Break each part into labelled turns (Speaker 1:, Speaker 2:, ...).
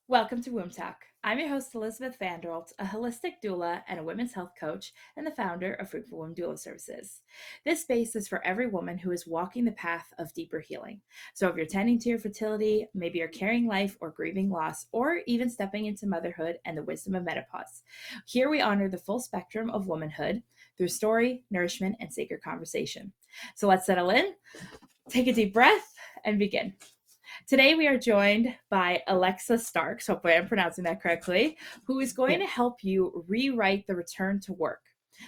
Speaker 1: Welcome to Womb Talk. I'm your host, Elizabeth Vanderholt, a holistic doula and a women's health coach, and the founder of Fruitful Womb Doula Services. This space is for every woman who is walking the path of deeper healing. So, if you're tending to your fertility, maybe you're carrying life or grieving loss, or even stepping into motherhood and the wisdom of menopause, here we honor the full spectrum of womanhood through story, nourishment, and sacred conversation. So, let's settle in, take a deep breath, and begin. Today, we are joined by Alexa Starks, hopefully I'm pronouncing that correctly, who is going
Speaker 2: Yeah.
Speaker 1: to help you rewrite the return to work.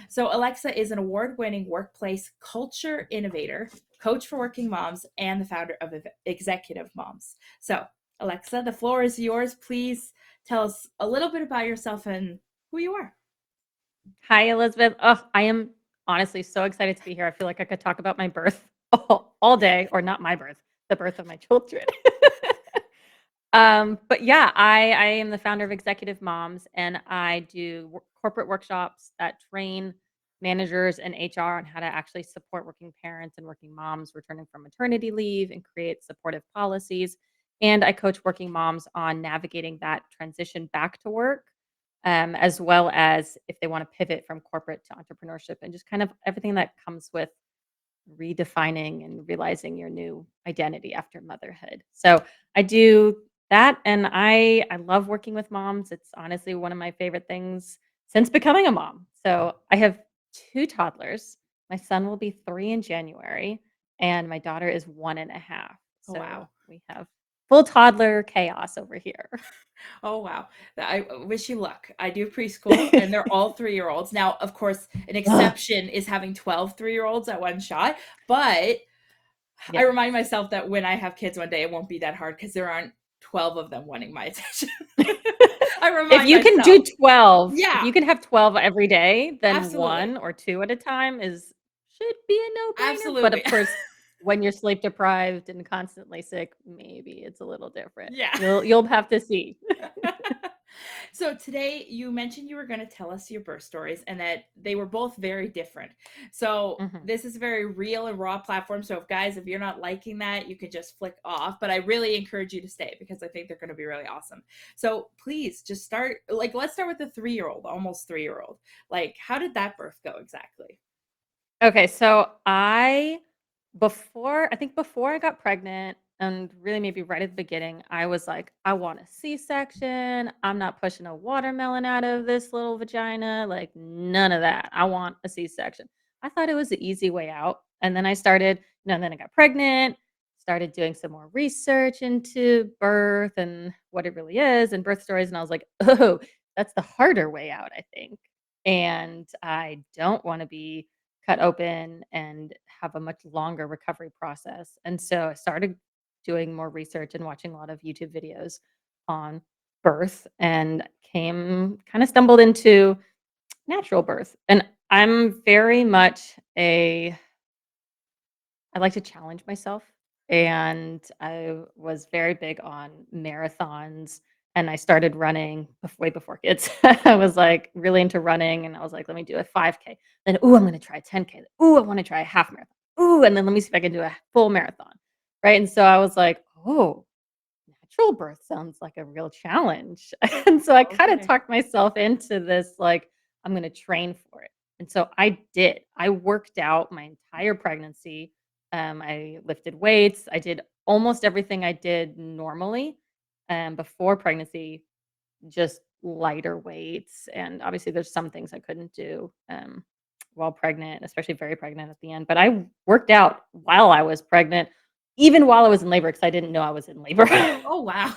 Speaker 1: So, Alexa is an award winning workplace culture innovator, coach for working moms, and the founder of Executive Moms. So, Alexa, the floor is yours. Please tell us a little bit about yourself and who you are.
Speaker 2: Hi, Elizabeth. Oh, I am honestly so excited to be here. I feel like I could talk about my birth all day, or not my birth, the birth of my children. But yeah, I am the founder of Executive Moms, and I do corporate workshops that train managers and HR on how to actually support working parents and working moms returning from maternity leave and create supportive policies. And I coach working moms on navigating that transition back to work, as well as if they want to pivot from corporate to entrepreneurship and just kind of everything that comes with redefining and realizing your new identity after motherhood. So I do that, and I love working with moms. It's honestly one of my favorite things since becoming a mom. So I have 2 toddlers. My son will be 3 in January, and my daughter is 1.5.
Speaker 1: Oh, wow.
Speaker 2: So we have full toddler chaos over here.
Speaker 1: Oh, wow. I wish you luck. I do preschool and they're all 3 year olds. Now, of course, an
Speaker 2: Ugh,
Speaker 1: exception is having 12 3 year olds at one shot, but I
Speaker 2: yeah.
Speaker 1: remind myself that when I have kids one day, it won't be that hard because there aren't 12 of them wanting my attention. I
Speaker 2: If
Speaker 1: remind
Speaker 2: you can do
Speaker 1: myself.
Speaker 2: 12, if
Speaker 1: Yeah,
Speaker 2: you can have 12 every day, then
Speaker 1: absolutely.
Speaker 2: 1 or 2 at a time is should be a no-brainer, but
Speaker 1: Absolutely.
Speaker 2: of course, when you're sleep deprived and constantly sick, maybe it's a little different.
Speaker 1: Yeah.
Speaker 2: You'll have to see.
Speaker 1: So today you mentioned you were going to tell us your birth stories and that they were both very different. So
Speaker 2: Mhm.
Speaker 1: this is a very real and raw platform. So if you're not liking that, you could just flick off. But I really encourage you to stay because I think they're going to be really awesome. So please just start let's start with the 3 year old, almost 3 year old. Like, how did that birth go exactly?
Speaker 2: Okay, so before I got pregnant and really maybe right at the beginning, I was like, I want a C-section. I'm not pushing a watermelon out of this little vagina. Like none of that. I want a C-section. I thought it was the easy way out. And then I started, then I got pregnant, started doing some more research into birth and what it really is and birth stories. And I was like, oh, that's the harder way out, I think. And I don't want to be cut open and have a much longer recovery process. And so I started doing more research and watching a lot of YouTube videos on birth and came kind of stumbled into natural birth. And I'm very much a I like to challenge myself, and I was very big on marathons, and I started running way before kids. I was, like, really into running, and I was like, "Let me do a 5K." Then, "Ooh, I'm gonna try a 10K. Ooh, I wanna try a half marathon. Ooh, and then let me see if I can do a full marathon." Right? And so I was like, "Oh, natural birth sounds like a real challenge." And so I kinda
Speaker 1: Okay.
Speaker 2: talked myself into this, like, I'm gonna train for it. And so I did. I worked out my entire pregnancy. I lifted weights. I did almost everything I did normally, before pregnancy, just lighter weights. And obviously there's some things I couldn't do, while pregnant, especially very pregnant at the end. But I worked out while I was pregnant, even while I was in labor, because I didn't know I was in labor.
Speaker 1: Oh, wow.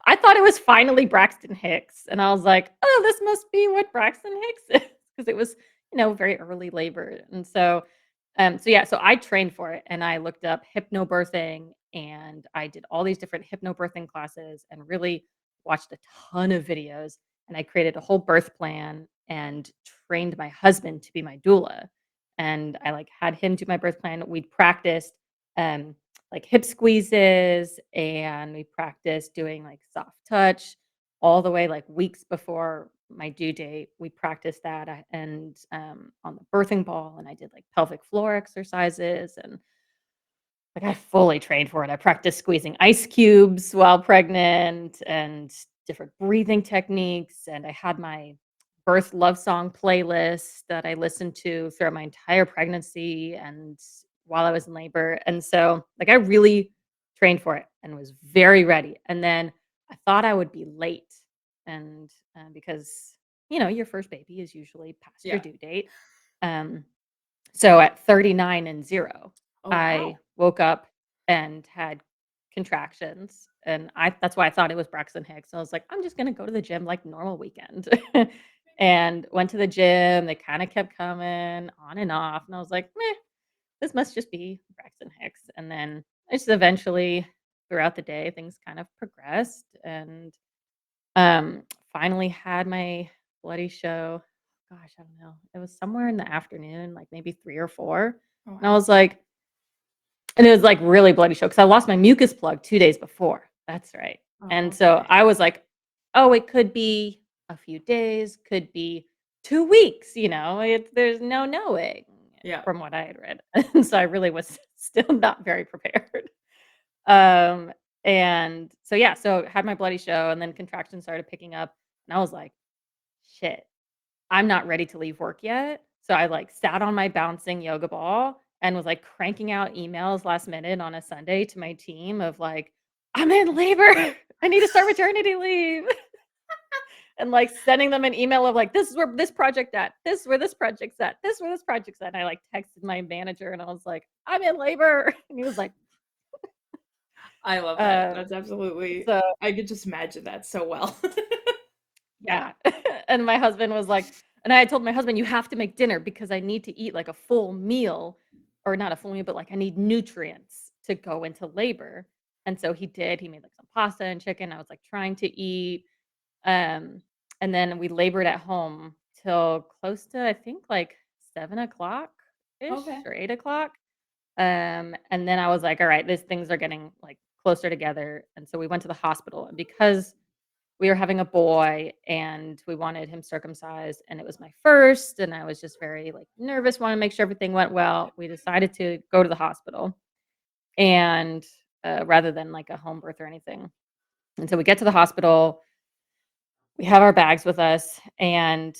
Speaker 2: I thought it was finally Braxton Hicks, and I was like, "Oh, this must be what Braxton Hicks is," because it was, very early labor, and so I trained for it, and I looked up hypnobirthing, and I did all these different hypnobirthing classes, and really watched a ton of videos, and I created a whole birth plan, and trained my husband to be my doula, and I like had him do my birth plan. We practiced, um, like hip squeezes, and we practiced doing like soft touch all the way like weeks before my due date. We practiced that and on the birthing ball, and I did like pelvic floor exercises, and like, I fully trained for it. I practiced squeezing ice cubes while pregnant and different breathing techniques, and I had my birth love song playlist that I listened to throughout my entire pregnancy and while I was in labor, and so, like, I really trained for it and was very ready, and then I thought I would be late, and, because, your first baby is usually past your
Speaker 1: Yeah.
Speaker 2: due date, um so at 39 and 0,
Speaker 1: Oh,
Speaker 2: I
Speaker 1: wow.
Speaker 2: woke up and had contractions, and that's why I thought it was Braxton Hicks. I was like, "I'm just gonna go to the gym like normal weekend." And went to the gym, they kinda kept coming on and off, and I was like, "Meh, this must just be Braxton Hicks." And then I just eventually, throughout the day, things kind of progressed and um, finally had my bloody show. Gosh, I don't know. It was somewhere in the afternoon, like maybe 3 or 4,
Speaker 1: Oh,
Speaker 2: and I
Speaker 1: wow.
Speaker 2: was like and it was, like, really bloody show because I lost my mucus plug 2 days before. That's right.
Speaker 1: Oh,
Speaker 2: And so
Speaker 1: okay.
Speaker 2: I was like, "Oh, it could be a few days, could be 2 weeks," there's no knowing
Speaker 1: Yeah.
Speaker 2: from what I had read. And so I really was still not very prepared. Um, and so, yeah, so had my bloody show, and then contractions started picking up, and I was like, "Shit, I'm not ready to leave work yet." So I, like, sat on my bouncing yoga ball and was, like, cranking out emails last minute on a Sunday to my team of, like, "I'm in labor. I need to start maternity leave." And, like, sending them an email of, like, "This is where this project at. This is where this project's at. This is where this project's at." And I, like, texted my manager, and I was like, "I'm in labor." And he was like,
Speaker 1: I love that.
Speaker 2: um,
Speaker 1: That's absolutely
Speaker 2: so
Speaker 1: I could just imagine that so well.
Speaker 2: yeah. And my husband was like and I told my husband, "You have to make dinner because I need to eat, like, a full meal," or not a full meal, but, like, I need nutrients to go into labor. And so he did. He made, like, some pasta and chicken. I was, like, trying to eat. Um, and then we labored at home till close to, I think, like, 7 o'clock ish
Speaker 1: Okay.
Speaker 2: or 8 o'clock. And then I was like, "All right, these things are getting, like, closer together." And so we went to the hospital. And because we were having a boy and we wanted him circumcised and it was my first and I was just very like nervous, want to make sure everything went well. We decided to go to the hospital and rather than like a home birth or anything. And so we get to the hospital, we have our bags with us and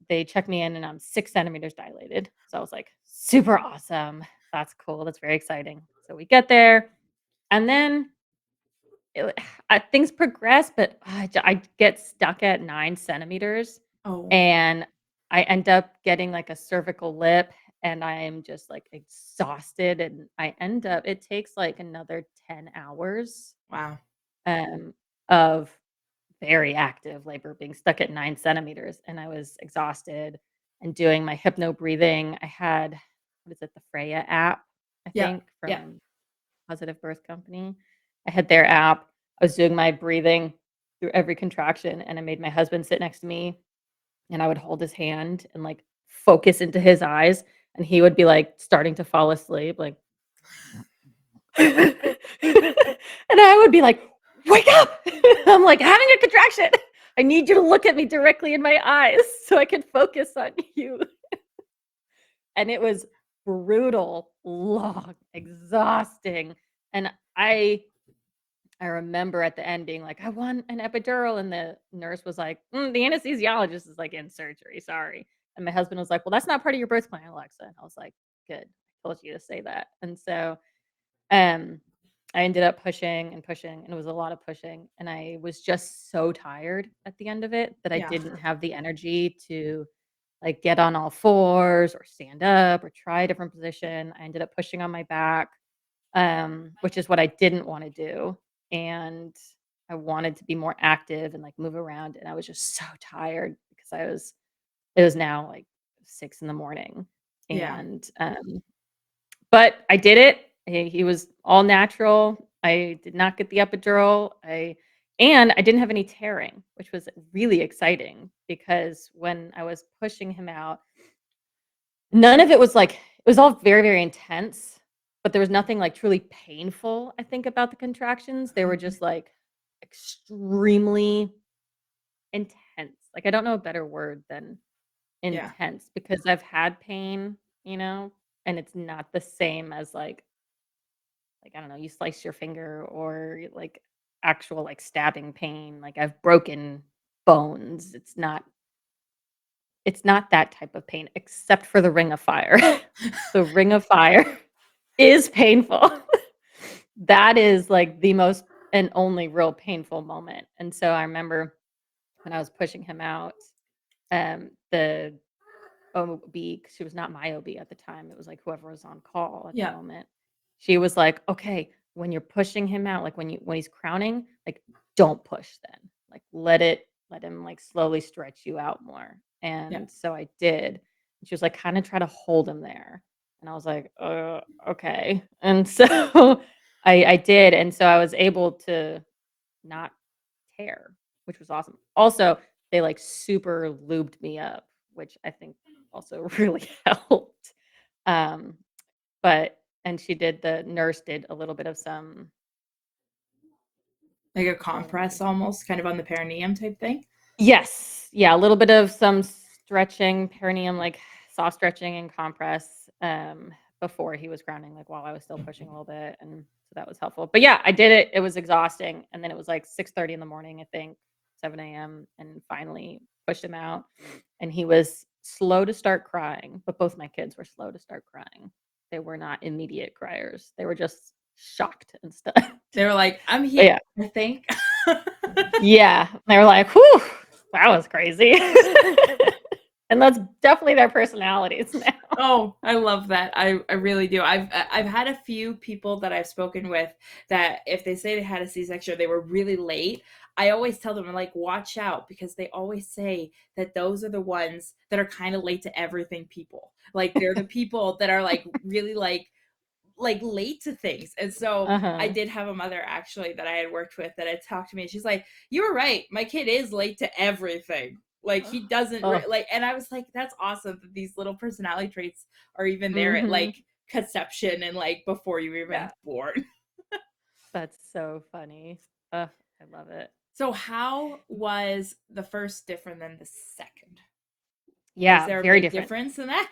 Speaker 2: they check me in and I'm 6 centimeters dilated. So I was like, super awesome. That's cool. That's very exciting. So we get there and then it things progress, but I get stuck at 9 centimeters,
Speaker 1: Oh,
Speaker 2: and I end up getting, like, a cervical lip, and I am just, like, exhausted, and I end up it takes, like, another 10 hours,
Speaker 1: wow.
Speaker 2: of very active labor being stuck at 9 centimeters, and I was exhausted and doing my hypno breathing. I had what is it? The Freya app, I
Speaker 1: Yeah.
Speaker 2: think,
Speaker 1: Yeah.
Speaker 2: from Positive Birth Company. I had their app. I was doing my breathing through every contraction, and I made my husband sit next to me, and I would hold his hand and, like, focus into his eyes, and he would be, like, starting to fall asleep, like and I would be like, "Wake up!" I'm, like, "Having a contraction. I need you to look at me directly in my eyes so I can focus on you." And it was brutal, long, exhausting, and I remember at the end being like, "I want an epidural," and the nurse was like, "The anesthesiologist is, like, in surgery, sorry." And my husband was like, "Well, that's not part of your birth plan, Alexa." And I was like, "Good. I told you to say that." And so, um, I ended up pushing and pushing, and it was a lot of pushing, and I was just so tired at the end of it that I
Speaker 1: Yeah.
Speaker 2: didn't have the energy to, like, get on all fours or stand up or try a different position. I ended up pushing on my back, which is what I didn't wanna do, and I wanted to be more active and, like, move around, and I was just so tired because I was it was now, like, 6 in the morning,
Speaker 1: Yeah.
Speaker 2: and, but I did it. He was all natural. I did not get the epidural. I didn't have any tearing, which was really exciting because when I was pushing him out none of it was, like it was all very, very intense, but there was nothing, like, truly painful, I think, about the contractions. They were
Speaker 1: Mhm.
Speaker 2: just, like, extremely intense. Like, I don't know a better word than
Speaker 1: Yeah.
Speaker 2: intense because I've had pain, and it's not the same as, like like, I don't know, you slice your finger or like actual like stabbing pain. Like I've broken bones. It's not that type of pain except for the ring of fire. The ring of fire is painful. That is like the most and only real painful moment. And so I remember when I was pushing him out, the OB, she was not my OB at the time, it was, like, whoever was on call at the
Speaker 1: Yeah.
Speaker 2: moment. She was like, "Okay, when you're pushing him out, like, when he's crowning, like, don't push then. Like, let him, like, slowly stretch you out more."
Speaker 1: Yeah.
Speaker 2: And so I did. And she was like, "Kinda try to hold him there." And I was like, okay." And so I did, and so I was able to not tear, which was awesome. Also, they, like, super lubed me up, which I think also really helped. Um, but and the nurse did a little bit of some,
Speaker 1: Like a
Speaker 2: um
Speaker 1: compress almost, kind of on the perineum type thing.
Speaker 2: yes. Yeah, a little bit of some stretching, perineum, like, soft stretching and compress, before he was grounding, like, while I was still pushing a little bit, and so that was helpful. But yeah, I did it. It was exhausting, and then it was, like, 6:30 in the morning, I think, 7 AM, and finally pushed him out, and he was slow to start crying, but both my kids were slow to start crying. They were not immediate criers. They were just shocked and stuff.
Speaker 1: They were like, I'm here,
Speaker 2: But yeah.
Speaker 1: I think.
Speaker 2: Yeah, they were like, "Whew, that was crazy." And that's definitely their personalities now.
Speaker 1: Oh, I love that. I really do. I've had a few people that I've spoken with that if they say they had a C-section or they were really late, I always tell them, I'm like, watch out, because they always say that those are the ones that are kind of late to everything people. Like they're the people that are like really like late to things. And so I
Speaker 2: Uh-huh.
Speaker 1: did have a mother actually that I had worked with that had talked to me, and she's like, "You were right. My kid is late to everything. Like he doesn't
Speaker 2: Oh,
Speaker 1: like." And I was like, "That's awesome that these little personality traits are even there at
Speaker 2: mhm.
Speaker 1: like conception and like before you were even
Speaker 2: Yeah,
Speaker 1: born."
Speaker 2: that's so funny. Ugh, I love it.
Speaker 1: So how was the first different than the second? Was
Speaker 2: Yeah,
Speaker 1: there a
Speaker 2: very
Speaker 1: big
Speaker 2: different.
Speaker 1: difference in that?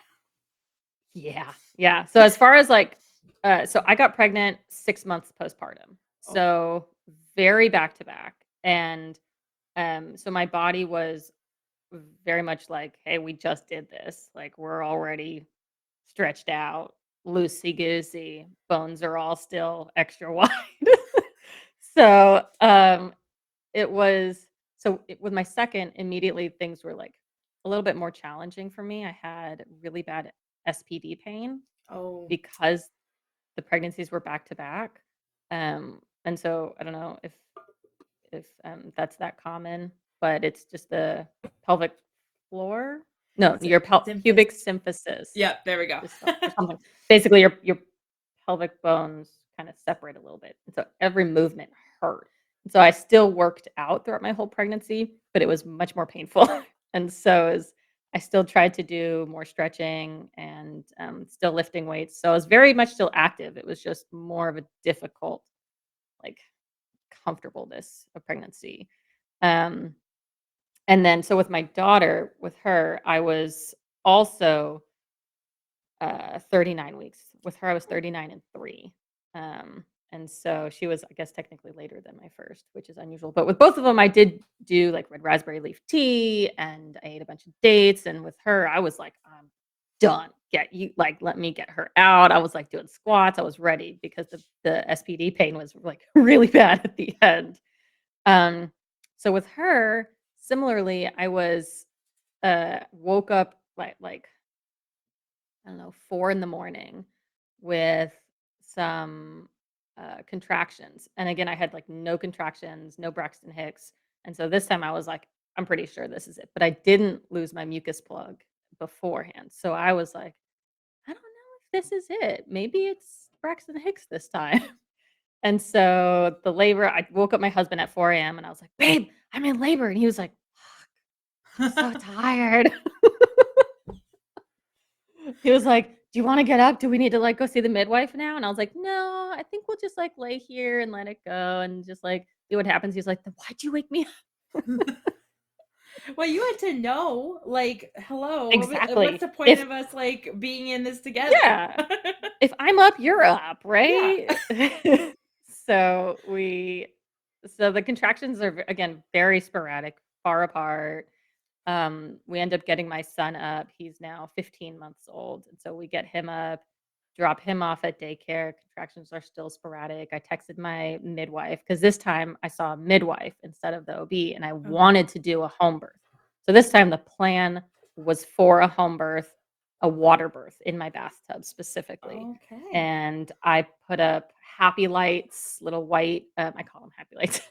Speaker 2: Yeah, yeah. So as far as, like, so I got pregnant 6 months postpartum,
Speaker 1: Oh,
Speaker 2: so very back to back, and, so my body was very much like, "Hey, we just did this, like, we're already stretched out, loosey goosey, bones are all still extra wide." So, it was with my second, immediately things were, like, a little bit more challenging for me. I had really bad SPD pain
Speaker 1: oh,
Speaker 2: because the pregnancies were back to back, and so I don't know if that's that common, but it's just the pelvic floor? No, your
Speaker 1: symphysis.
Speaker 2: pubic symphysis.
Speaker 1: Yeah, there we go.
Speaker 2: Just or something. Basically, your pelvic bones kinda separate a little bit, and so every movement hurt. And so I still worked out throughout my whole pregnancy, but it was much more painful. And so as I still tried to do more stretching and, still lifting weights. So I was very much still active. It was just more of a difficult, like, comfortableness of pregnancy. Um, and then so with my daughter, with her, I was also 39 weeks. With her, I was 39 and 3. And so she was, I guess, technically later than my first, which is unusual. But with both of them, I did do like red raspberry leaf tea and I ate a bunch of dates. And with her, I was like, I'm done. Let me get her out. I was like doing squats. I was ready because the SPD pain was like really bad at the end. Um, so with her, similarly, I was woke up like I don't know, 4 in the morning with some, contractions, and again, I had, like, no contractions, no Braxton Hicks, and so this time I was like, "I'm pretty sure this is it," but I didn't lose my mucus plug beforehand, so I was like, "I don't know if this is it. Maybe it's Braxton Hicks this time." And so the labor I woke up my husband at 4 AM, and I was like, "Babe, I'm in labor," and he was like, "I'm so tired." He was like, "Do you wanna get up? Do we need to, like, go see the midwife now?" And I was like, "No, I think we'll just, like, lay here and let it go and just, like, see what happens." He was like, "Then why'd you wake me up?"
Speaker 1: Well, you had to know, like, hello, what's
Speaker 2: Exactly.
Speaker 1: the point
Speaker 2: If
Speaker 1: of us like being in this together?
Speaker 2: Yeah. If I'm up, you're up,
Speaker 1: Yeah.
Speaker 2: right? So we so the contractions are again, very sporadic, far apart. We end up getting my son up. He's now 15 months old, and so we get him up, drop him off at daycare. Contractions are still sporadic. I texted my midwife because this time I saw a midwife instead of the OB, and I
Speaker 1: Okay.
Speaker 2: wanted to do a home birth. So this time the plan was for a home birth, a water birth in my bathtub specifically.
Speaker 1: Okay.
Speaker 2: And I put up happy lights, little white, I call them happy lights,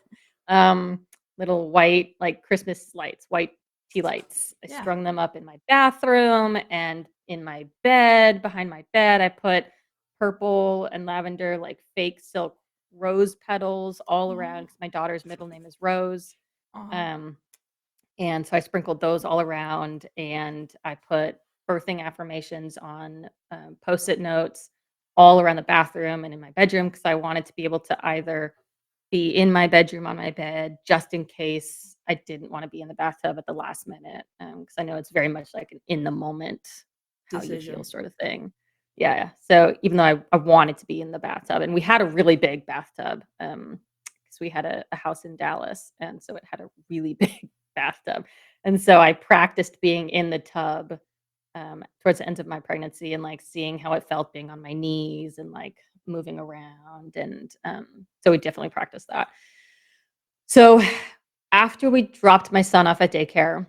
Speaker 2: um, little white, like Christmas lights, white tea lights. I
Speaker 1: Yeah.
Speaker 2: strung them up in my bathroom and in my bed. Behind my bed, I put purple and lavender, like fake silk rose petals all around
Speaker 1: Oh,
Speaker 2: because my daughter's middle name is Rose.
Speaker 1: oh,
Speaker 2: Um, and so I sprinkled those all around and I put birthing affirmations on post-it notes all around the bathroom and in my bedroom because I wanted to be able to either be in my bedroom on my bed just in case I didn't wanna be in the bathtub at the last minute, because I know it's very much like an in the moment, how you feel
Speaker 1: decision.
Speaker 2: sort of thing. Yeah, so even though I wanted to be in the bathtub, and we had a really big bathtub, because we had a house in Dallas, and so it had a really big bathtub, and so I practiced being in the tub, towards the end of my pregnancy and, like, seeing how it felt being on my knees and, like, moving around, and, so we definitely practiced that. So, after we dropped my son off at daycare,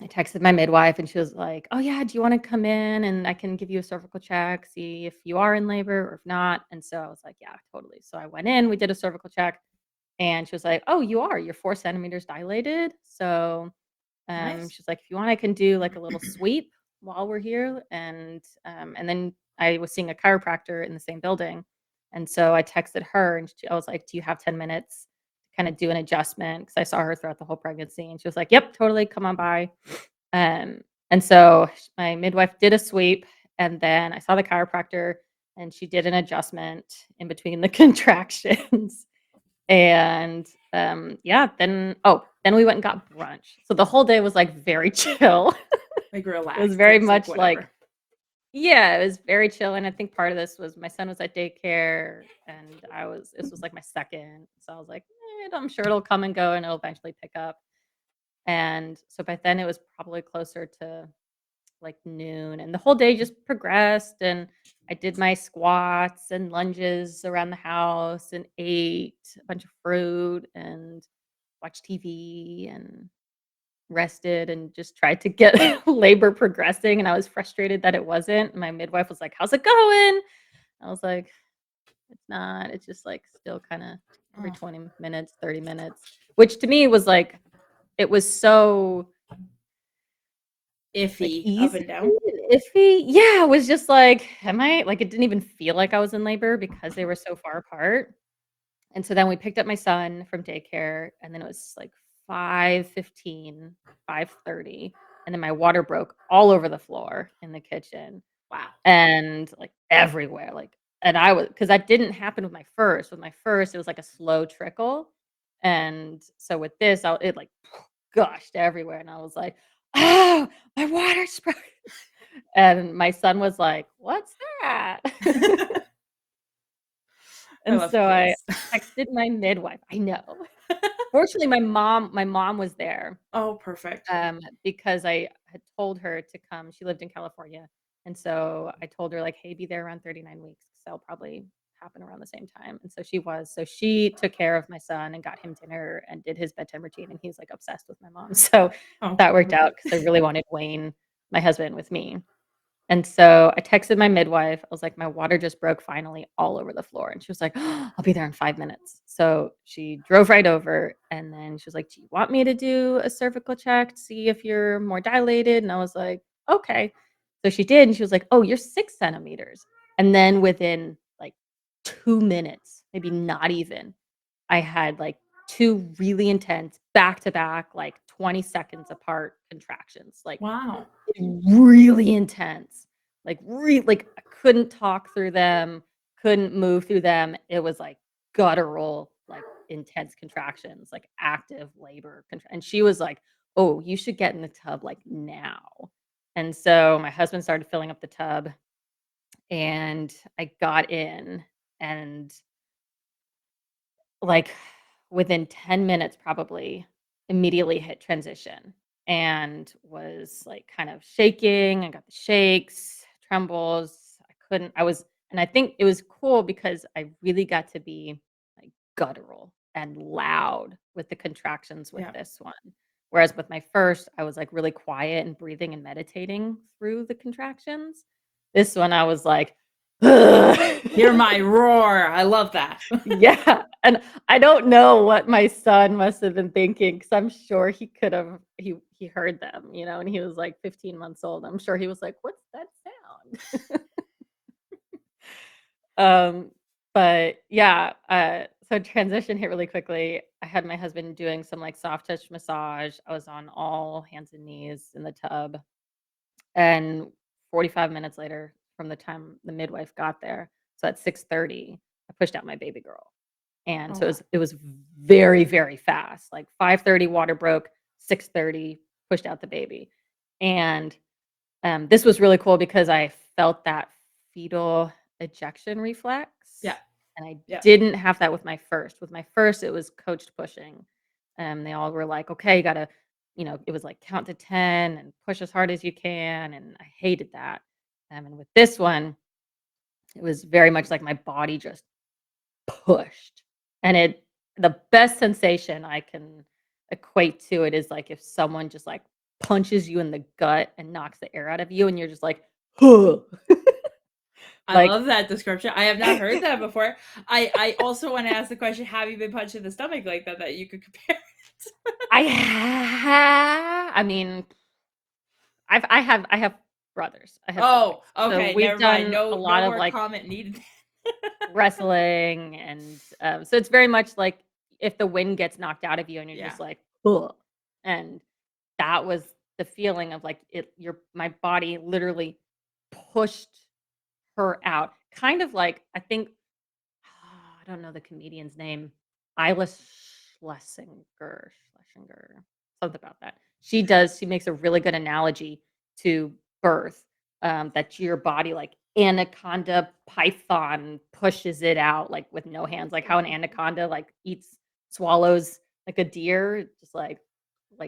Speaker 2: I texted my midwife, and she was like, "Oh, yeah, do you wanna come in, and I can give you a cervical check, see if you are in labor or if not?" And so I was like, "Yeah, totally." So I went in, we did a cervical check, and she was like, "Oh, you are, you're 4 centimeters dilated, so
Speaker 1: Nice.
Speaker 2: she's like, "If you want, I can do, like, a little sweep while we're here," and then I was seeing a chiropractor in the same building, and so I texted her, and I was like, "Do you have 10 minutes to kinda do an adjustment?" Because I saw her throughout the whole pregnancy, and she was like, "Yep, totally, come on by." Um, and so my midwife did a sweep, and then I saw the chiropractor, and she did an adjustment in between the contractions. And, yeah, then we went and got brunch. So the whole day was, like, very chill.
Speaker 1: Like
Speaker 2: It was
Speaker 1: relaxed.
Speaker 2: very
Speaker 1: It's like
Speaker 2: much like
Speaker 1: whatever.
Speaker 2: yeah, it was very chill, and I think part of this was my son was at daycare, and this was, like, my second, so I was like, I'm sure it'll come and go, and it'll eventually pick up." And so by then, it was probably closer to like noon, and the whole day just progressed, and I did my squats and lunges around the house and ate a bunch of fruit and watched TV and rested and just tried to get labor progressing, and I was frustrated that it wasn't. My midwife was like, "How's it going?" I was like, "It's not. It's just like still kind of every
Speaker 1: Oh,
Speaker 2: 20 minutes, 30 minutes," which to me was like it was so like,
Speaker 1: iffy up
Speaker 2: easy
Speaker 1: and down.
Speaker 2: and iffy? Yeah, it was just like, am I like, it didn't even feel like I was in labor because they were so far apart, and so then we picked up my son from daycare, and then it was, like, 5:15, 5:30, and then my water broke all over the floor in the kitchen
Speaker 1: Wow.
Speaker 2: and, like, everywhere, like and I was because that didn't happen with my first. With my first, it was like a slow trickle, and so with this, it, like, gushed everywhere, and I was like, "Oh, my water's broke." And my son was like, "What's that?"
Speaker 1: I
Speaker 2: And
Speaker 1: love
Speaker 2: so I
Speaker 1: kids.
Speaker 2: texted my midwife. I know. Fortunately, my mom was there,
Speaker 1: Oh, perfect.
Speaker 2: because I had told her to come. She lived in California, and so I told her, like, "Hey, be there around 39 weeks, 'cause that'll probably happen around the same time," and so she was. So she took care of my son and got him dinner and did his bedtime routine, and he's, like, obsessed with my mom. So
Speaker 1: Oh,
Speaker 2: that worked out because I really wanted Wayne, my husband, with me. And so I texted my midwife. I was like, "My water just broke finally all over the floor." And she was like, "I'll be there in 5 minutes." So she drove right over, and then she was like, "Do you want me to do a cervical check to see if you're more dilated?" And I was like, "Okay." So she did, and she was like, "Oh, you're 6 centimeters." And then within, like, 2 minutes, maybe not even, I had, like, 2 really intense back to back, like, 20 seconds apart contractions, like,
Speaker 1: wow.
Speaker 2: really intense, like, I couldn't talk through them, couldn't move through them. It was, like, guttural, like, intense contractions, like, active labor contra and she was, like, "Oh, you should get in the tub, like, now." And so my husband started filling up the tub, and I got in, and, like, within 10 minutes probably, immediately hit transition and was, like, kind of shaking. I got the shakes, trembles. I think it was cool because I really got to be, like, guttural and loud with the contractions with
Speaker 1: Yeah.
Speaker 2: this one. Whereas with my first, I was, like, really quiet and breathing and meditating through the contractions. This one, I was like,
Speaker 1: Hear my roar. I love that.
Speaker 2: yeah, and I don't know what my son must have been thinking because 'cause I'm sure he heard them, and he was, like, 15 months old. I'm sure he was like, "What's that sound?" Um, but yeah, so transition hit really quickly. I had my husband doing some, like, soft touch massage. I was on all hands and knees in the tub, and 45 minutes later from the time the midwife got there, so at 6:30, I pushed out my baby girl. And
Speaker 1: Oh,
Speaker 2: so
Speaker 1: wow.
Speaker 2: it was very, very fast, like 5:30 water broke, 6:30 pushed out the baby. And, this was really cool because I felt that fetal ejection reflex,
Speaker 1: Yeah.
Speaker 2: and I
Speaker 1: Yeah.
Speaker 2: didn't have that with my first. With my first, it was coached pushing. They all were like, "Okay, you gotta," it was like, "Count to 10 and push as hard as you can," and I hated that. And with this one, it was very much like my body just pushed. And the best sensation I can equate to it is like if someone just like punches you in the gut and knocks the air out of you and you're just like, "Huh."
Speaker 1: I
Speaker 2: Like
Speaker 1: love that description. I have not heard that before. I also want to ask the question: have you been punched in the stomach like that? That you could compare it?
Speaker 2: I mean, I have brothers. I have
Speaker 1: Oh,
Speaker 2: siblings. So
Speaker 1: okay.
Speaker 2: we've
Speaker 1: Never mind.
Speaker 2: done a
Speaker 1: No, no
Speaker 2: lot of
Speaker 1: more
Speaker 2: like
Speaker 1: comment needed.
Speaker 2: wrestling and so it's very much like if the wind gets knocked out of you and you're
Speaker 1: Yeah.
Speaker 2: just like, "Ugh." And that was the feeling of, like, my body literally pushed her out. Kind of like, I think I don't know the comedian's name. Isla Schlesinger, something about that. She makes a really good analogy to birth, that your body, like anaconda python pushes it out, like, with no hands, like how an anaconda, like, swallows like a deer, just, like,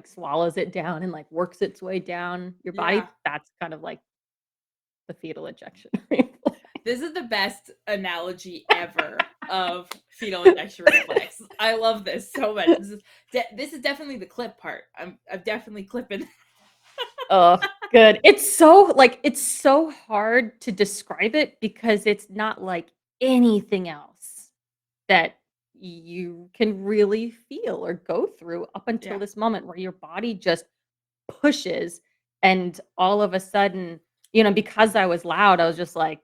Speaker 2: swallows it down and, like, works its way down your
Speaker 1: Yeah.
Speaker 2: body. That's kind of like the fetal ejection reflex.
Speaker 1: This is the best analogy ever of fetal ejection reflex. I love this so much. This is definitely the clip part. I'm definitely clipping.
Speaker 2: Oh, good. It's so hard to describe it because it's not like anything else that you can really feel or go through up until
Speaker 1: Yeah.
Speaker 2: this moment where your body just pushes and all of a sudden, because I was loud, I was just like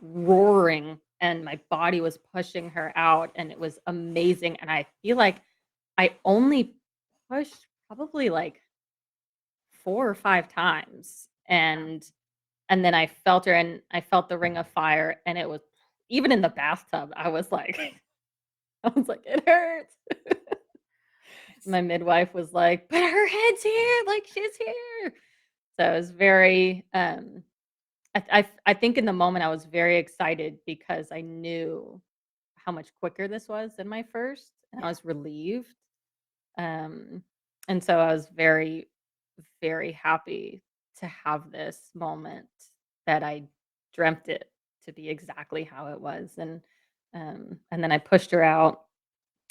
Speaker 2: roaring and my body was pushing her out and it was amazing and I feel like I only pushed probably like 4 or 5 times,
Speaker 1: Yeah.
Speaker 2: and then I felt her and I felt the ring of fire, and it was even in the bathtub, I was like I was like, "It hurts."
Speaker 1: It's
Speaker 2: My midwife was like, "But her head's here, like, she's here." So, it was very, I think in the moment, I was very excited because I knew how much quicker this was than my first, and I
Speaker 1: yeah.
Speaker 2: was relieved. Um, and so I was very, very happy to have this moment that I dreamt it to be exactly how it was. And then I pushed her out,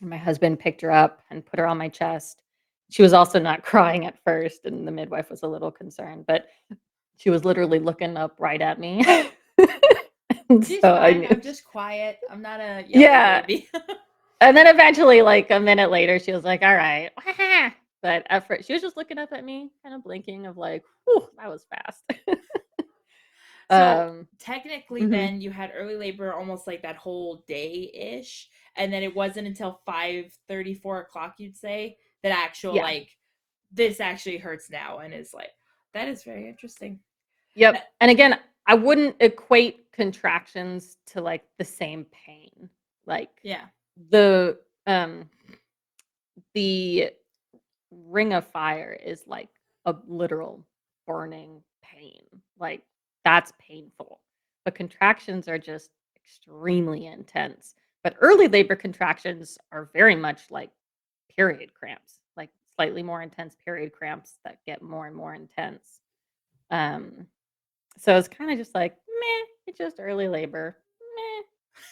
Speaker 2: and my husband picked her up and put her on my chest. She was also not crying at first, and the midwife was a little concerned, but she was literally looking up right at me. And
Speaker 1: She's
Speaker 2: so I
Speaker 1: fine.
Speaker 2: knew.
Speaker 1: I'm just quiet. I'm not a yellow
Speaker 2: Yeah.
Speaker 1: baby.
Speaker 2: And then eventually, like, a minute later, she was like, "Alright." But at first she was just looking up at me, kinda blinking of like, "Whew, that was fast."
Speaker 1: So
Speaker 2: Um
Speaker 1: technically,
Speaker 2: Mhm.
Speaker 1: then you had early labor almost like that whole day ish, and then it wasn't until 5:30, 4 o'clock, you'd say, that actual
Speaker 2: Yeah.
Speaker 1: like this actually hurts now, and is like that is very interesting.
Speaker 2: Yep.
Speaker 1: That-
Speaker 2: And again, I wouldn't equate contractions to, like, the same pain. Like,
Speaker 1: yeah,
Speaker 2: the, um the ring of fire is like a literal burning pain. Like that's painful. But contractions are just extremely intense. But early labor contractions are very much like period cramps, like slightly more intense period cramps that get more and more intense. Um, so it's kind of just like, meh, it's just early labor. Meh.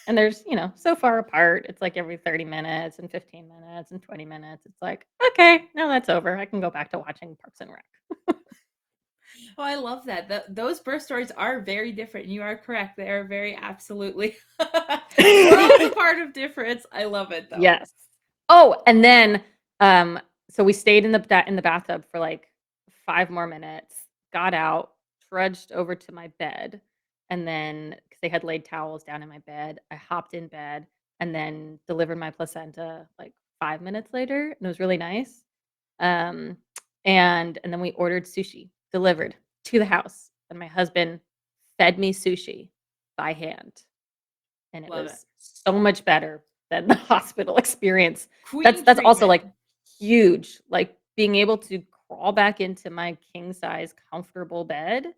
Speaker 2: And there's, so far apart. It's like every 30 minutes and 15 minutes and 20 minutes. It's like, okay, now that's over. I can go back to watching Parks and Rec.
Speaker 1: Oh, I love that. Those birth stories are very different. You are correct. They are very absolutely worlds apart of difference. I love it though.
Speaker 2: Yes. Oh, and then so we stayed in the bathtub for like 5 more minutes, got out, trudged over to my bed, and then because they had laid towels down in my bed, I hopped in bed and then delivered my placenta like 5 minutes later, and it was really nice. Um, and then we ordered sushi delivered to the house, and my husband fed me sushi by hand, and it
Speaker 1: Love it.
Speaker 2: was so much better than the hospital experience. That's
Speaker 1: Queen
Speaker 2: that's also,
Speaker 1: treatment.
Speaker 2: like, huge, like, being able to crawl back into my king size comfortable bed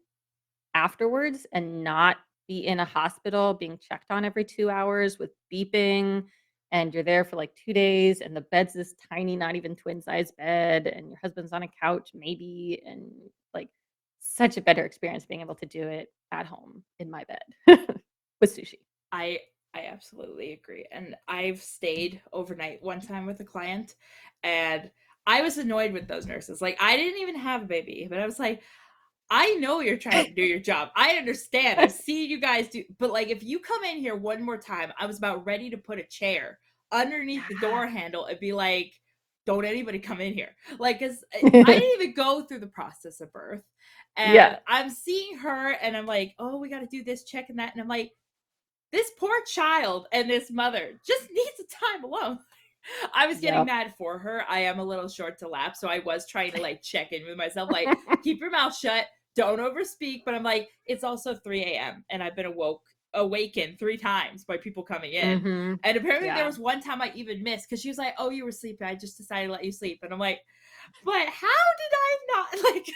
Speaker 2: afterwards and not be in a hospital being checked on every 2 hours with beeping, and you're there for, like, 2 days, and the bed's this tiny, not even twin size bed, and your husband's on a couch maybe, and, like, such a better experience being able to do it at home in my bed with sushi.
Speaker 1: I I absolutely agree. And I've stayed overnight one time with a client, and I was annoyed with those nurses. Like, I didn't even have a baby, but I was like, I know you're trying to do your job. I understand. I've seen you guys do, but like, if you come in here one more time, I was about ready to put a chair underneath the
Speaker 2: Yeah.
Speaker 1: door handle and be like, don't anybody come in here. Like, cause I didn't even go through the process of birth. And
Speaker 2: Yeah.
Speaker 1: I'm seeing her and I'm like, oh, we got to do this, check and that. And I'm like, this poor child and this mother just needs a time alone. I was getting
Speaker 2: Yep.
Speaker 1: mad for her. I am a little short to lap, so I was trying to like check in with myself, like keep your mouth shut, don't overspeak. But I'm like, it's also 3 a.m. and I've been awakened 3 times by people coming in.
Speaker 2: Mhm.
Speaker 1: And apparently there
Speaker 2: Yeah.
Speaker 1: was one time I even missed because she was like, "Oh, you were sleeping. I just decided to let you sleep." And I'm like, "But how did I not like?"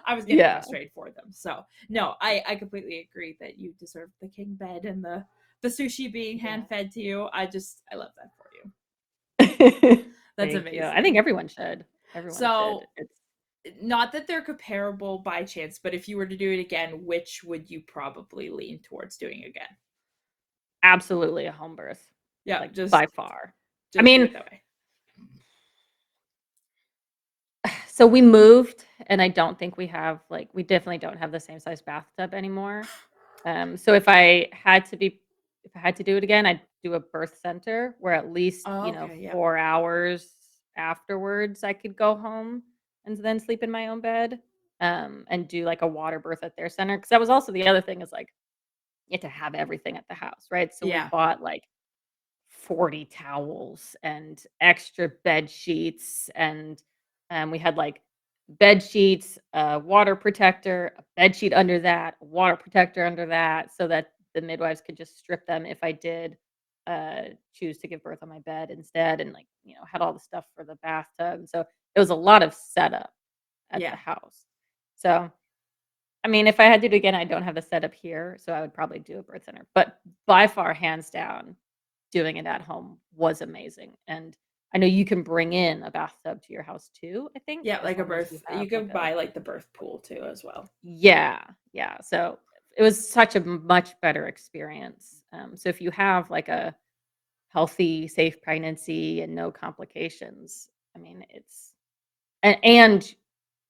Speaker 1: I was getting
Speaker 2: Yeah.
Speaker 1: frustrated for them. So no, I completely agree that you deserve the king bed and the sushi being hand
Speaker 2: Yeah.
Speaker 1: fed to you. I love that for you. That's
Speaker 2: Thank you. I think
Speaker 1: amazing.
Speaker 2: everyone should. Everyone should.
Speaker 1: So
Speaker 2: It's
Speaker 1: not that they're comparable by chance, but if you were to do it again, which would you probably lean towards doing again?
Speaker 2: absolutely a home birth,
Speaker 1: Yeah,
Speaker 2: like,
Speaker 1: just
Speaker 2: by far. I
Speaker 1: just do
Speaker 2: mean,
Speaker 1: it that way.
Speaker 2: so we moved, and I don't think we definitely don't have the same size bathtub anymore. So if I had to do it again, I'd do a birth center where at least,
Speaker 1: Oh, okay, yeah.
Speaker 2: 4 hours afterwards I could go home and then sleep in my own bed, and do, like, a water birth at their center. Because that was also the other thing is, like, you have to have everything at the house, right? So we
Speaker 1: Yeah.
Speaker 2: bought, like, 40 towels and extra bed sheets, and, we had, like, bed sheets, a water protector, a bed sheet under that, a water protector under that, so that the midwives could just strip them if I did, choose to give birth on my bed instead, and, like, had all the stuff for the bathtub, so it was a lot of setup at the
Speaker 1: Yeah.
Speaker 2: house. So, I mean, if I had to do it again, I don't have the setup here, so I would probably do a birth center, but by far, hands down, doing it at home was amazing, and I know you can bring in a bathtub to your house too, I think,
Speaker 1: Yeah,
Speaker 2: as
Speaker 1: like a
Speaker 2: long as you
Speaker 1: birth.
Speaker 2: have,
Speaker 1: You
Speaker 2: like,
Speaker 1: could
Speaker 2: a
Speaker 1: buy like the birth pool too as well.
Speaker 2: yeah, yeah, so it was such a much better experience, so if you have, like, a healthy, safe pregnancy and no complications, I mean, it's and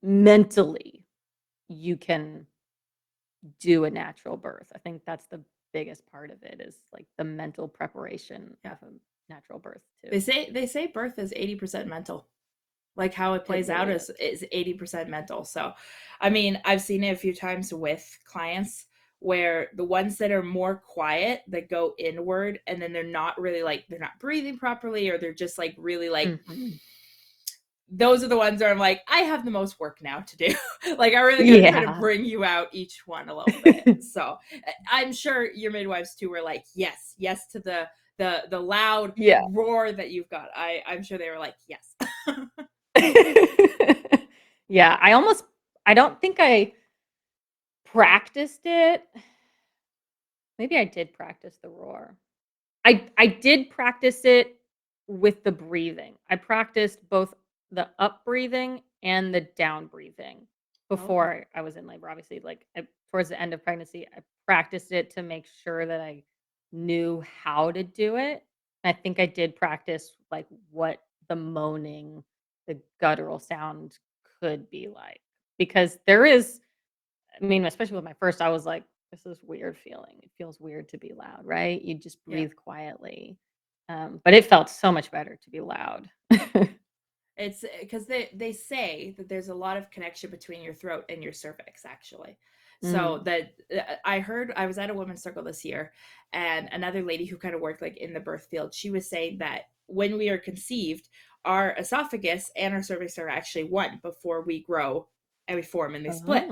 Speaker 2: mentally, you can do a natural birth. I think that's the biggest part of it is, like, the mental preparation
Speaker 1: Yeah.
Speaker 2: of a natural birth
Speaker 1: They
Speaker 2: too.
Speaker 1: say they say birth is 80% mental. Like how it
Speaker 2: It
Speaker 1: plays out
Speaker 2: really
Speaker 1: is 80% mental. So, I mean, I've seen it a few times with clients where the ones that are more quiet that go inward and then they're not really like they're not breathing properly or they're just like really like
Speaker 2: Mhm.
Speaker 1: those are the ones where I'm like, I have the most work now to do. Like, I really got to try to
Speaker 2: Yeah.
Speaker 1: bring you out each one a little bit. So, I'm sure your midwives too were like, yes, yes to the loud
Speaker 2: Yeah.
Speaker 1: roar that you've got. I'm sure they were like, yes.
Speaker 2: Yeah, I don't think I practiced it. Maybe I did practice the roar. I did practice it with the breathing. I practiced both the up breathing and the down breathing
Speaker 1: Okay.
Speaker 2: before I was in labor. Obviously, like, towards the end of pregnancy, I practiced it to make sure that I knew how to do it. I think I did practice, like, what the moaning, the guttural sound could be like, because there is, I mean, especially with my first, I was like, "This is weird feeling. It feels weird to be loud," right? You just
Speaker 1: Yeah.
Speaker 2: breathe quietly. But it felt so much better to be loud.
Speaker 1: It's because they say that there's a lot of connection between your throat and your cervix, actually. So
Speaker 2: Mm.
Speaker 1: that I heard, I was at a women's circle this year, and another lady who kind of worked like in the birth field, she was saying that when we are conceived, our esophagus and our cervix are actually one before we grow and we form and they split.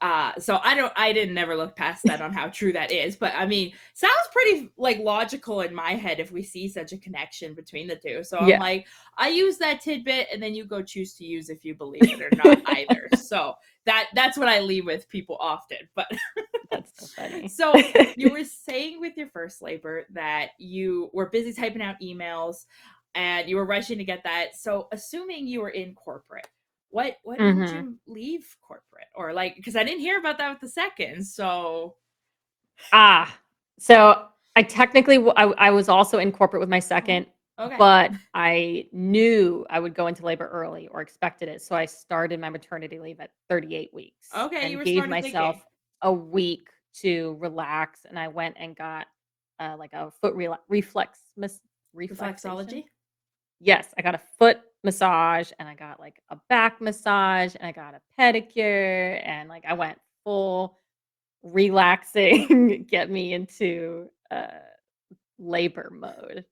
Speaker 2: Oh.
Speaker 1: So I didn't never look past that on how true that is, but I mean, sounds pretty like logical in my head if we see such a connection between the two. So I'm
Speaker 2: Yeah.
Speaker 1: like, I use that tidbit, and then you go choose to use if you believe it or not either. So that's what I leave with people often. But
Speaker 2: That's so funny.
Speaker 1: so you were saying with your first labor that you were busy typing out emails and you were rushing to get that. So assuming you were in corporate, what made
Speaker 2: Mhm.
Speaker 1: you leave corporate? Or like, because I didn't hear about that with the second. So
Speaker 2: Ah, so I technically I was also in corporate with my
Speaker 1: oh,
Speaker 2: second,
Speaker 1: okay.
Speaker 2: but I knew I would go into labor early or expected it, so I started my maternity leave at 38 weeks
Speaker 1: Okay, you
Speaker 2: and
Speaker 1: were
Speaker 2: gave
Speaker 1: smarter
Speaker 2: myself
Speaker 1: thinking.
Speaker 2: a week to relax, and I went and got, like, a foot relaxation?
Speaker 1: Reflexology.
Speaker 2: Yes, I got a foot massage, and I got, like, a back massage, and I got a pedicure, and, like, I went full relaxing, get me into, labor mode,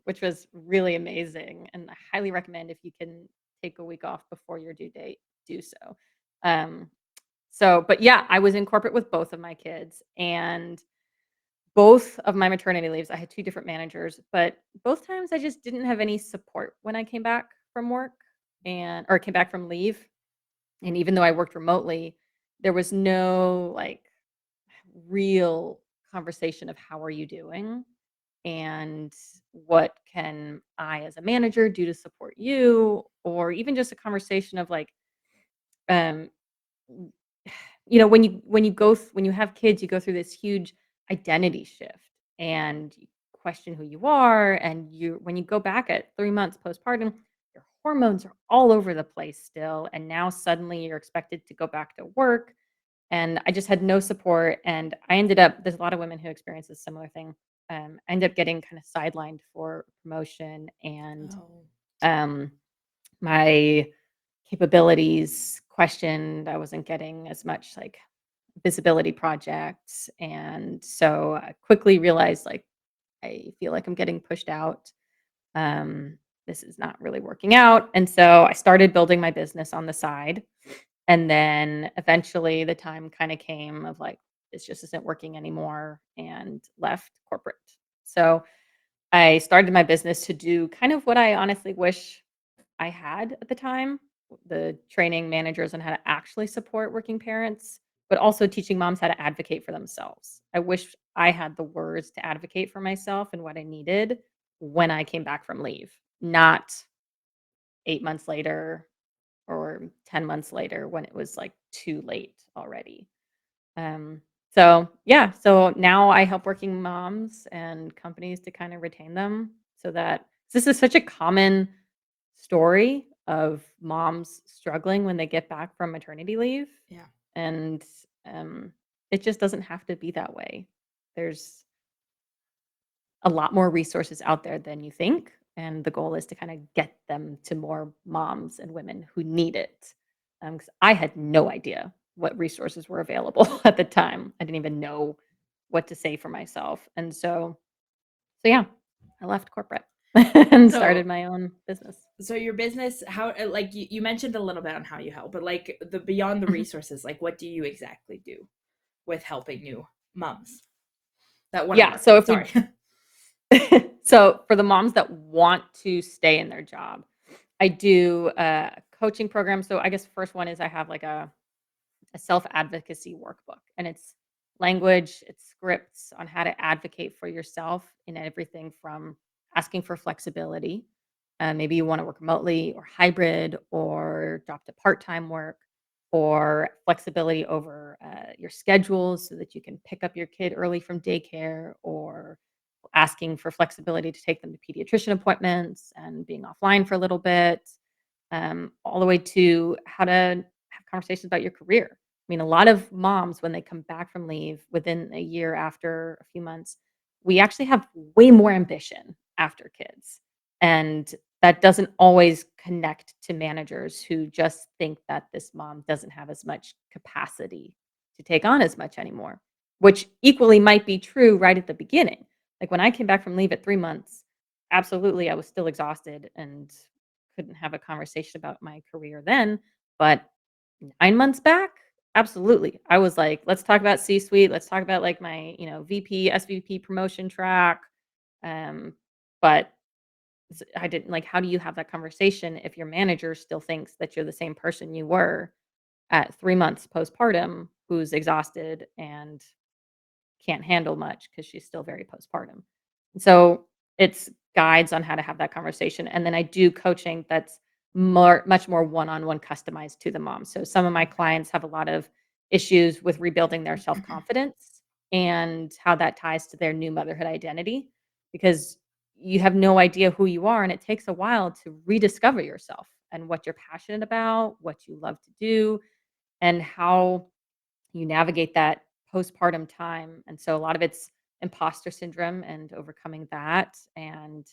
Speaker 2: which was really amazing, and I highly recommend if you can take a week off before your due date, do so. Um, but yeah, I was in corporate with both of my kids, and both of my maternity leaves, I had 2 different managers, but both times I just didn't have any support when I came back from work or came back from leave, and even though I worked remotely, there was no, like, real conversation of how are you doing and what can I as a manager do to support you, or even just a conversation of like, um w- when you have kids, you go through this huge identity shift and you question who you are, and you when you go back at 3 months postpartum, your hormones are all over the place still, and now suddenly you're expected to go back to work, and I just had no support, and I ended up there's a lot of women who experience a similar thing. I ended up getting kind of sidelined for promotion, and
Speaker 1: Oh.
Speaker 2: um, my capabilities questioned. I wasn't getting as much like visibility projects, and so I quickly realized like I feel like I'm getting pushed out. Um, this is not really working out, and so I started building my business on the side, and then eventually the time kinda came of like, this just isn't working anymore, and left corporate. So, I started my business to do kind of what I honestly wish I had at the time, the training managers on how to actually support working parents, but also teaching moms how to advocate for themselves. I wish I had the words to advocate for myself and what I needed when I came back from leave, not 8 months later or 10 months later when it was, like, too late already. Um, so now I help working moms and companies to kinda retain them so that this is such a common story of moms struggling when they get back from maternity leave,
Speaker 1: Yeah.
Speaker 2: and, um, it just doesn't have to be that way. There's a lot more resources out there than you think, and the goal is to kinda get them to more moms and women who need it. 'Cause I had no idea what resources were available at the time. I didn't even know what to say for myself, and so yeah, I left corporate and started
Speaker 1: So
Speaker 2: my own business.
Speaker 1: your business, how like you mentioned a little bit on how you help, but like the beyond the
Speaker 2: Mhm.
Speaker 1: resources, like what do you exactly do with helping new moms that want to
Speaker 2: Yeah,
Speaker 1: work?
Speaker 2: so if
Speaker 1: Sorry.
Speaker 2: we so for the moms that want to stay in their job, I do, coaching program, so I guess the first one is I have like a self-advocacy workbook, and it's language, it's scripts on how to advocate for yourself in everything from asking for flexibility. Maybe you want to work remotely or hybrid or drop to part-time work or flexibility over your schedules so that you can pick up your kid early from daycare or asking for flexibility to take them to pediatrician appointments and being offline for a little bit, all the way to how to have conversations about your career. I mean, a lot of moms, when they come back from leave within a year, after a few months, we actually have way more ambition after kids. And that doesn't always connect to managers who just think that this mom doesn't have as much capacity to take on as much anymore, which equally might be true right at the beginning. Like when I came back from leave at 3 months, absolutely, I was still exhausted and couldn't have a conversation about my career then. But 9 months back, absolutely. I was like, let's talk about C-suite. Let's talk about like my, VP, SVP promotion track. Um, but I didn't like, how do you have that conversation if your manager still thinks that you're the same person you were at 3 months postpartum who's exhausted and can't handle much because she's still very postpartum. So it's guides on how to have that conversation. And then I do coaching that's much more one-on-one customized to the mom. So some of my clients have a lot of issues with rebuilding their self-confidence and how that ties to their new motherhood identity because you have no idea who you are and it takes a while to rediscover yourself and what you're passionate about, what you love to do, and how you navigate that postpartum time. And so a lot of it's imposter syndrome and overcoming that and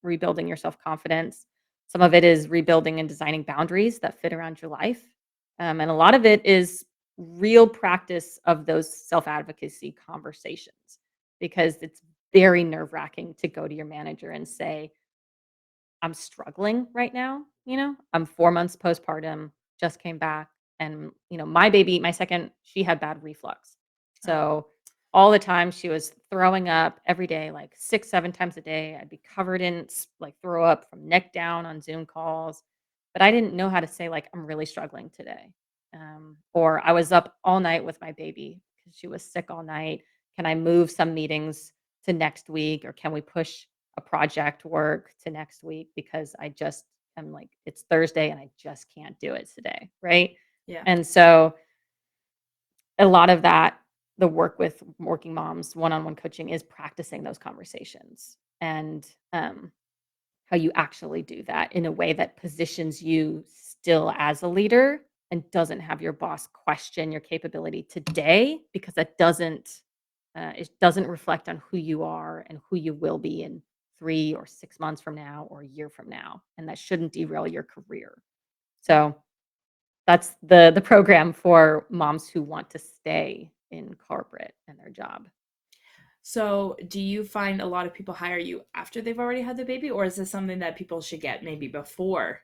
Speaker 2: rebuilding your self confidence. Some of it is rebuilding and designing boundaries that fit around your life. And a lot of it is real practice of those self advocacy conversations because it's very nerve wracking to go to your manager and say, I'm struggling right now, I'm 4 months postpartum, just came back, and, my baby, my second, she had bad reflux.
Speaker 1: Oh,
Speaker 2: So, all the time she was throwing up every day, like 6, 7 times a day. I'd be covered in like, throw up from neck down on Zoom calls, but I didn't know how to say, like, "I'm really struggling today." Or, "I was up all night with my baby because she was sick all night. Can I move some meetings to next week, or can we push a project work to next week because I just am like, it's Thursday and I just can't do it today." Right.
Speaker 1: yeah.
Speaker 2: And so a lot of that, the work with working moms, one on one coaching is practicing those conversations and how you actually do that in a way that positions you still as a leader and doesn't have your boss question your capability today because that doesn't it doesn't reflect on who you are and who you will be in 3 or 6 months from now or a year from now, and that shouldn't derail your career. So that's the program for moms who want to stay in corporate and their job.
Speaker 1: So, do you find a lot of people hire you after they've already had the baby, or is this something that people should get maybe before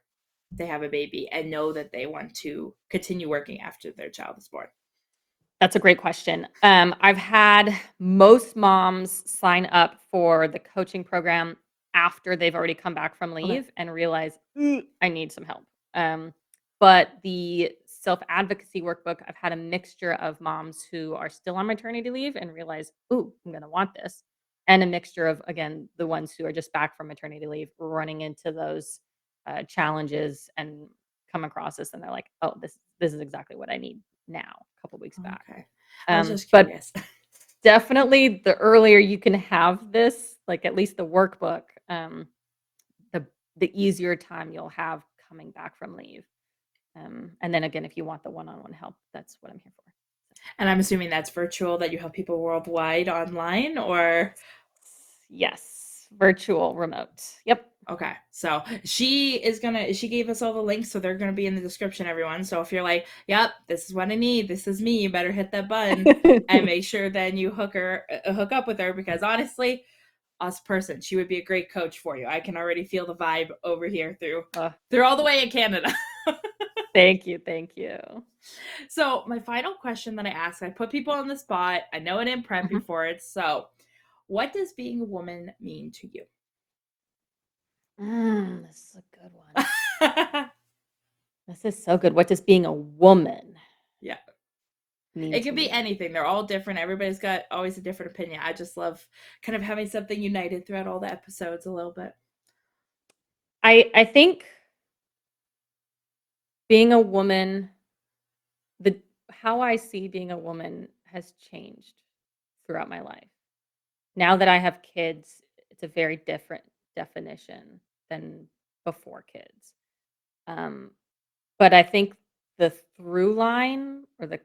Speaker 1: they have a baby and know that they want to continue working after their child is born?
Speaker 2: That's a great question. I've had most moms sign up for the coaching program after they've already come back from
Speaker 1: Okay.
Speaker 2: leave and realize, "Ooh, I need some help." But the self advocacy workbook, I've had a mixture of moms who are still on maternity leave and realize, "Ooh, I'm going to want this," and a mixture of, again, the ones who are just back from maternity leave running into those challenges and come across this, and they're like, "Oh, this is exactly what I need now." A couple weeks back.
Speaker 1: Okay. I was just
Speaker 2: But
Speaker 1: curious.
Speaker 2: definitely the earlier you can have this, like at least the workbook, the easier time you'll have coming back from leave. And then again, if you want the one-on-one help, that's what I'm here for.
Speaker 1: And I'm assuming that's virtual, that you help people worldwide online, or
Speaker 2: Yes, virtual, remote. Yep.
Speaker 1: okay. So she gave us all the links, so they're gonna be in the description, everyone. So if you're like, yep, this is what I need, this is me, you better hit that button and make sure then you hook up with her, because honestly, us person, she would be a great coach for you. I can already feel the vibe over here
Speaker 2: Uh,
Speaker 1: through all the way in Canada.
Speaker 2: Thank you, thank you.
Speaker 1: So my final question that I ask, I put people on the spot. I know I didn't prep you
Speaker 2: Mhm.
Speaker 1: for it. So what does being a woman mean to you?
Speaker 2: This is a good one. This is so good. What does being a woman
Speaker 1: Yeah.
Speaker 2: mean
Speaker 1: It
Speaker 2: to
Speaker 1: could be
Speaker 2: me?
Speaker 1: anything. They're all different. Everybody's got always a different opinion. I just love kind of having something united throughout all the episodes a little bit.
Speaker 2: I think being a woman, the how I see being a woman has changed throughout my life. Now that I have kids, it's a very different definition than before kids. Um, but I think the through line or the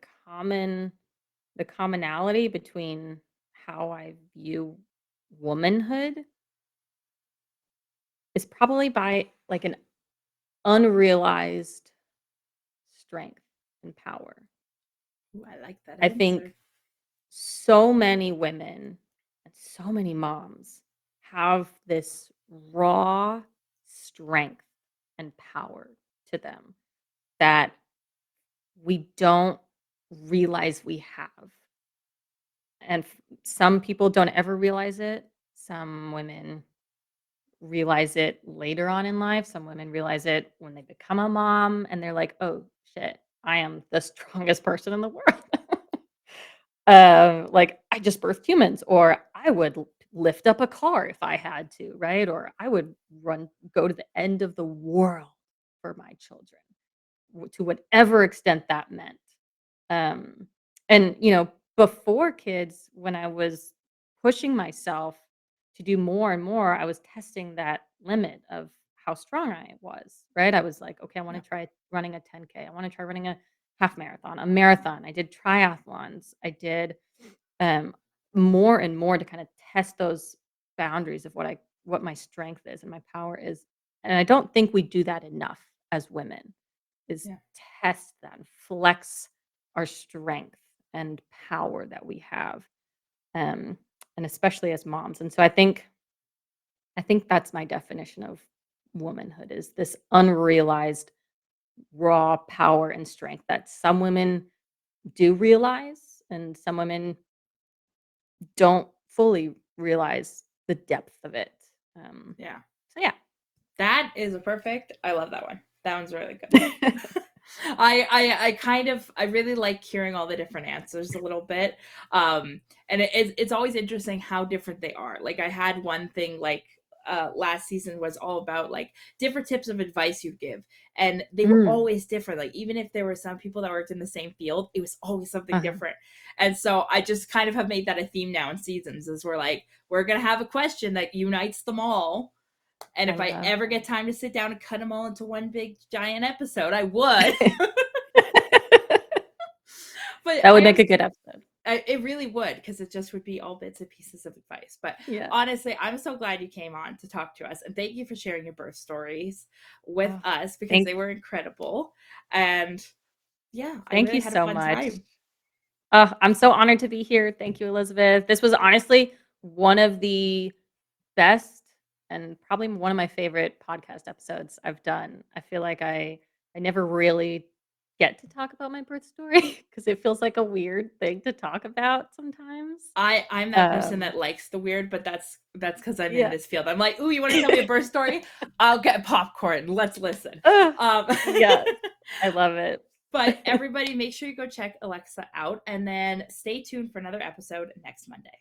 Speaker 2: commonality between how I view womanhood is probably by like an unrealized strength and power.
Speaker 1: Ooh, I like that
Speaker 2: I think
Speaker 1: answer.
Speaker 2: so many women and so many moms have this raw strength and power to them that we don't realize we have. And some people don't ever realize it. Some women realize it later on in life. Some women realize it when they become a mom and they're like, "Oh shit, I am the strongest person in the world." Like I just birthed humans, or I would lift up a car if I had to, right? Or I would go to the end of the world for my children, to whatever extent that meant. Um, and before kids, when I was pushing myself to do more and more, I was testing that limit of how strong I was, right? I was like, okay, I want
Speaker 1: Yeah.
Speaker 2: to try running a 10K. I want to try running a half marathon, a marathon. I did triathlons. I did um, more and more to kind of test those boundaries of what my strength is and my power is. And I don't think we do that enough as women, is
Speaker 1: Yeah.
Speaker 2: test that and flex our strength and power that we have, um, and especially as moms. And so I think that's my definition of womanhood, is this unrealized raw power and strength that some women do realize and some women don't fully realize the depth of it.
Speaker 1: Yeah.
Speaker 2: So yeah.
Speaker 1: That is a perfect. I love that one. That one's really good. I really like hearing all the different answers a little bit. And it's always interesting how different they are. Like I had one thing like last season was all about like different tips of advice you'd give, and they were
Speaker 2: Mm,
Speaker 1: always different. Like even if there were some people that worked in the same field, it was always something
Speaker 2: uh-huh.
Speaker 1: different. And so I just kind of have made that a theme now in seasons, is we're gonna have a question that unites them all, and
Speaker 2: I
Speaker 1: if I
Speaker 2: love
Speaker 1: ever get time to sit down and cut them all into one big giant episode, I would.
Speaker 2: that.
Speaker 1: But
Speaker 2: Would make a good episode.
Speaker 1: it really would, because it just would be all bits and pieces of advice. But
Speaker 2: Yeah.
Speaker 1: honestly, I'm so glad you came on to talk to us, and thank you for sharing your birth stories with
Speaker 2: Oh,
Speaker 1: us, because
Speaker 2: thank
Speaker 1: they were incredible. And yeah, I
Speaker 2: thank
Speaker 1: really
Speaker 2: you
Speaker 1: had a
Speaker 2: so
Speaker 1: fun
Speaker 2: much.
Speaker 1: time.
Speaker 2: I'm so honored to be here. Thank you, Elizabeth. This was honestly one of the best and probably one of my favorite podcast episodes I've done. I feel like I never really get to talk about my birth story because it feels like a weird thing to talk about sometimes.
Speaker 1: I'm that person
Speaker 2: Um,
Speaker 1: that likes the weird, but that's because I'm in
Speaker 2: yeah.
Speaker 1: this field. I'm like, ooh, you want to tell me a birth story? I'll get popcorn. Let's listen.
Speaker 2: Ugh,
Speaker 1: Um,
Speaker 2: yes, I love it.
Speaker 1: but everybody, make sure you go check Alexa out, and then stay tuned for another episode next Monday.